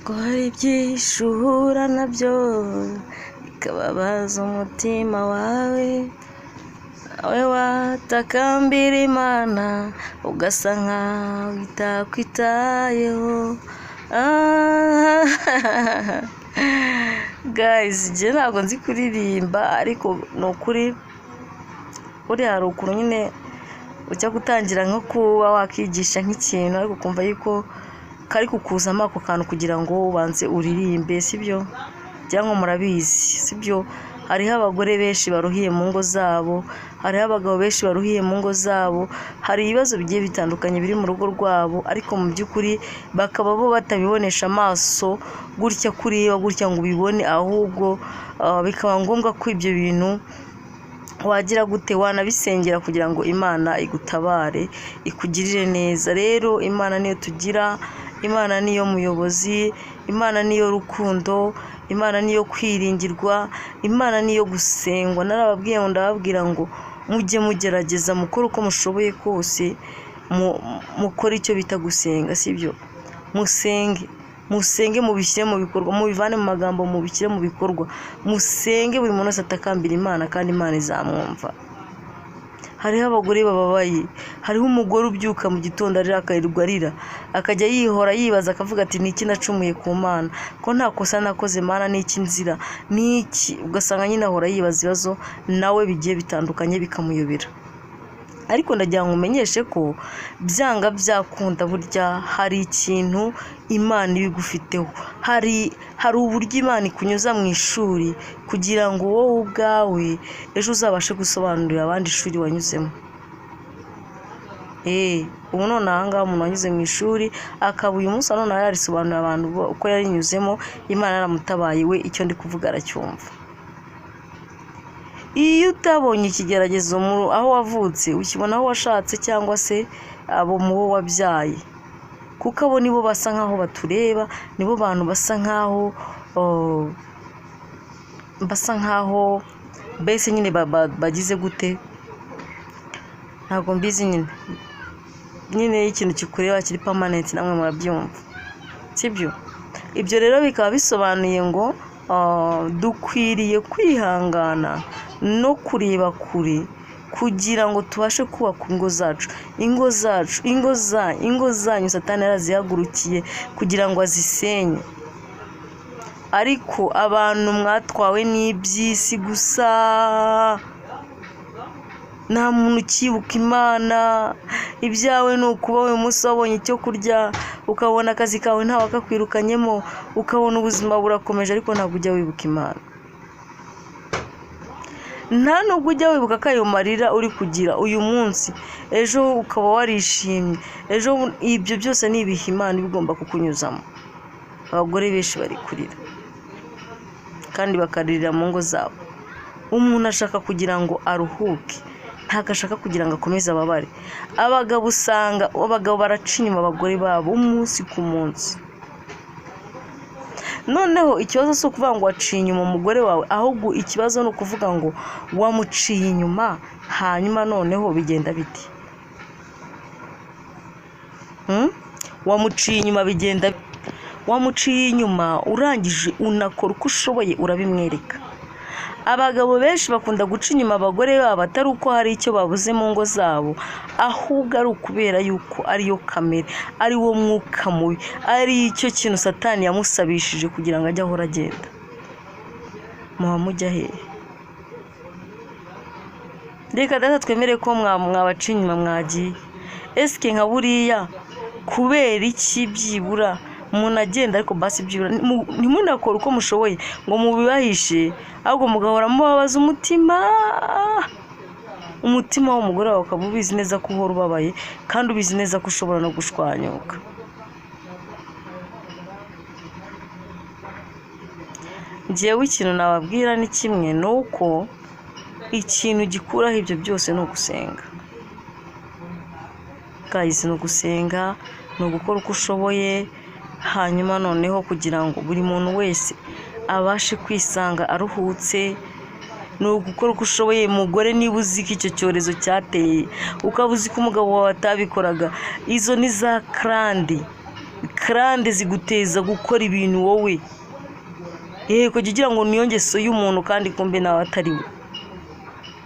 ko hari byinshi uhura nabyo bikababaza umutima wawe watakambira Imana ugasa nkaho itakwitayeho. Guys, je ntabwo nzi kuririmba ariko ni ukuri uri hari ukuntu nyine ujya gutangira nko kuba wakigisha nk'ikintu ariko kumva yuko kari kukuzamo ako kantu kugira ngo ubanze uririmbe, sibyo? Cyangwa murabizi, sibyo? Hariho abagore benshi baruhiye mu ngo zabo, hariho abagabo benshi baruhiye mu ngo zabo, hari ibibazo bigiye bitandukanye biri mu rugo rwabo ariko mu by'ukuri bakaba bo batabibonesha amaso gutya kureba gutya ngo ubibone, ahubwo bikaba ngombwa ko ibyo bintu wagira gute wanabisengera kugira ngo Imana igutabare ikugirire neza. Rero Imana niyo tugira, Imana niyo muyobozi, Imana niyo rukundo, Imana niyo kwiringirwa, Imana niyo gusengwa. Narababwiye ngo ndababwira ngo mujye mugerageza mukore uko mushoboye kose, mukore icyo bita gusenga, sibyo? Musenge mubishyire mu bikorwa, mubivane mu magambo mubishyire mu bikorwa, musenge buri muntu wese atakambira Imana kandi Imana izamwumva. Hariho abagore bababaye, hariho umugore ubyuka mu gitondo arira akarirwa arira, akajya yihora yibaza akavuga ati niki nacumuye ku Mana, ko nta kosa nakoze Mana, niki nzira, niki, ugasanga nyine ahora yibaza ibibazo nawe bigiye bitandukanye bikamuyobera. Ariko ndagira ngo umenyeshe ko byanga byakunda burya hari ikintu Imana ibigufiteho, hari uburyo Imana ikunyuza mu ishuri kugira ngo wowe ubwawe ejo uzabashe gusobanurira abandi ishuri wanyuzemo. Ubu none ahangaha umuntu wanyuze mu ishuri akaba uyu munsi none yarisobanurira abantu uko yarinyuzemo, Imana yaramutabaye, we icyo ndi kuvuga aracyumva. Iyo utabonye ikigeragezo aho wavutse ukibona aho washatse cyangwa se abo mu bo wabyaye, kuko abo nibo basa nkaho batureba, nibo bantu basa nkaho mbese nyine bagize gute, ntabwo mbizi nyine ikintu kikureba kiri permanent, namwe murabyumva, sibyo? Ibyo rero bikaba bisobanuye ngo dukwiriye kwihangana no kureba kure kugira ngo tubashe kubaka ingo zanyu Satani yarazihagurukiye kugira ngo azisenye. Ariko abantu mwatwawe n'iby'isi gusa, nta muntu ukibuka Imana. Ibyawe ni ukuba uyu munsi wabonye icyo kurya, ukabona akazi kawe ntawe akakwirukanyemo, ukabona ubuzima burakomeje, ariko ntabwo ujya wibuka Imana. Nta nubwo ujya wibuka ko ayo marira uri kugira uyu munsi ejo ukaba warishimye, ejo ibyo byose ni ibihe Imana bigomba kukunyuzamo. Abagore benshi bari kurira kandi bakaririra mu ngo zabo. Umuntu ashaka kugira ngo aruhuke, ntabwo ashaka kugira ngo akomeze ababare. Abagabo usanga baraca inyuma abagore babo umunsi ku munsi. Noneho ikibazo si ukuvuga ngo waciye inyuma umugore wawe, ahubwo ikibazo ni ukuvuga ngo wamuciye inyuma, hanyuma noneho bigenda biti. Wamuciye inyuma bigenda, wamuciye inyuma urangije unakora uko ushoboye urabimwereka. Abagabo benshi bakunda guca inyuma abagore babo atari uko hari icyo babuze mu ngo zabo, ahubwo ari ukubera yuko ariyo kamere, ari wo mwuka mubi, ari icyo kintu Satani yamusabishije kugira ngo ajye ahora agenda. Muba mujya hehe? Reka data twemere ko mwabaca inyuma mwagiye. Eske nka buriya kubera iki byibura umuntu agenda ariko basi byibura ntimunakore uko mushoboye ngo mubibahishe, ahubwo mugahora mubabaza umutima w'umugore wawe, ukaba ubizi neza ko uhora ubabaye kandi ubizi neza ko ushobora no gushwanyuka. Njyewe ikintu nababwira ni kimwe, ni uko ikintu gikuraho ibyo byose ni ugusenga. Guys, ni ugusenga, ni ugukora uko ushoboye, hanyuma noneho kugira ngo buri muntu wese abashe kwisanga aruhutse. Ni ugukora uko ushoboye. Mugore, niba uzi ko icyo cyorezo cyateye ukaba uzi ko umugabo wawe atabikoraga, izo ni za karande ziguteza gukora ibintu wowe yego kugira ngo niyo ngeso y'umuntu kandi kumbe nawe atari we.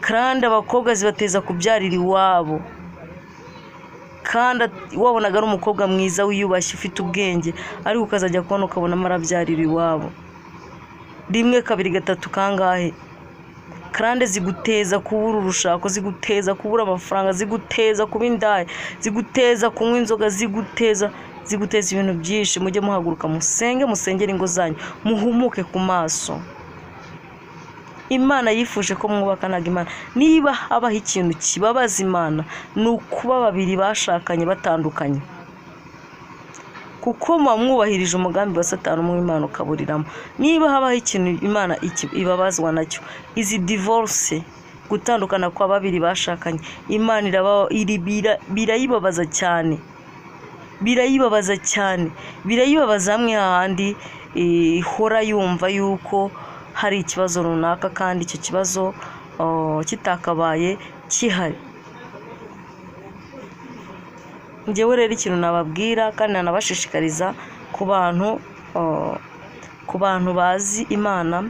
Karande abakobwa zibateza kubyarira iwabo, kandi wabonaga ari umukobwa mwiza wiyubashye ufite ubwenge, ariko ukazajya kubona ukabona arabyarira iwabo. Rimwe kabiri gatatu kangahe. Karande ziguteza kubura urushako, ziguteza kubura amafaranga, ziguteza kuba indaya, ziguteza kunywa inzoga, ziguteza ibintu byinshi. Mujye muhaguruka musengere ingo zanyu, muhumuke ku maso. Imana yifuje ko mwubakanaga Imana. Niba habaho ikintu kibabaza Imana ni ukuba babiri bashakanye batandukanye, kuko mwubahirije umugambi wa Satani mu Imana ukaburiramo. Niba habaho ikintu Imana ibabazwa nacyo, izi divorce, gutandukana kwa babiri bashakanye, Imana birayibabaza cyane, birayibabaza hamwe hahandi ihora yumva yuko hari ikibazo runaka kandi icyo kibazo kitakabaye kihari. Njyewe rero ikintu nababwira kandi nanabashishikariza ku bantu bazi Imana,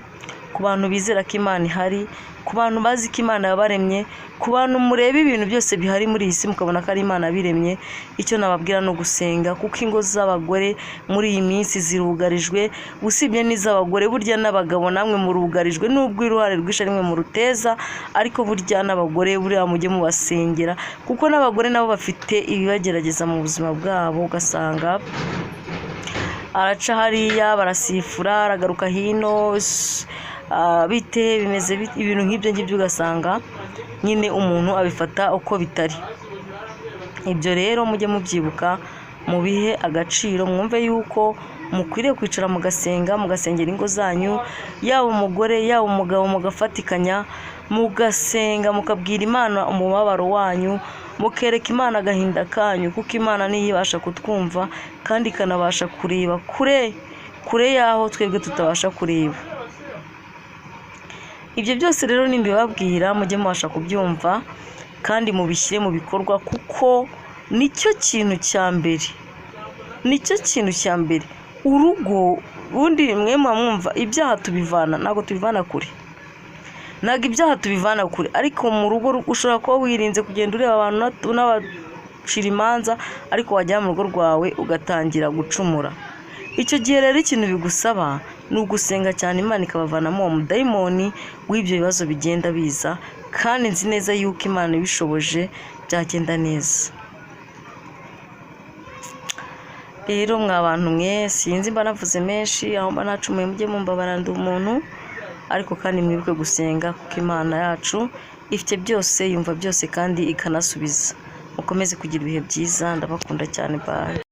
ku bantu bizera ko Imana ihari, ku bantu bazi ko Imana yabaremye, ku bantu mureba ibintu byose bihari muri iyi si mukabona ko ari Imana biremye, icyo nababwira no gusenga, kuko ingo z'abagore muri iyi minsi zirugarijwe. Usibye n'iz'abagore, burya n'abagabo namwe murugarijwe, nubwo iruhare rwisha rimwe mu ruteza, ariko burya n'abagore buriya mujye mubasengera, kuko n'abagore nabo bafite ibibagerageza mu buzima bwabo. Ugasanga araca hariya barasifura, aragaruka hino, bite bimeze ibintu nk'ibyo ugasanga nyine umuntu abifata uko bitari. Ibyo rero mujye mubyibuka, mubihe agaciro, mwumve yuko mukwiriye kwicara mugasengera ingo zanyu, yaba umugore yaba umugabo, mugafatikanya mugasenga, mukabwira Imana umubabaro wanyu, mukereka Imana agahinda kanyu, kuko Imana niyo ibasha kutwumva kandi ikanabasha kureba kure yaho twebwe tutabasha kureba. Ibyo byose rero nimbibabwira mujye mubasha kubyumva kandi mubishyire mu bikorwa, kuko nicyo kintu cya mbere. Urugo ubundi mwe mwumva ibyaha tubivana, ntabwo tubivana kure, ariko mu rugo ushobora kuba wirinze kugenda ureba abantu n'abacira imanza, ariko wajya mu rugo rwawe ugatangira gucumura. Icyo gihe rero ikintu bigusaba ni ugusenga cyane, Imana ikabavanamo uwo mudayimoni w'ibyo bibazo bigenda biza, kandi nzi neza yuko Imana ibishoboje byagenda neza. Rero mwa bantu mwe, sinzi mba navuze menshi, aho mba nacumuye mujye mumbabarira, ndi umuntu, ariko kandi mwibuke gusenga, kuko Imana yacu ifite byose, yumva byose kandi ikanasubiza. Mukomeze kugira ibihe byiza, ndabakunda cyane, bye.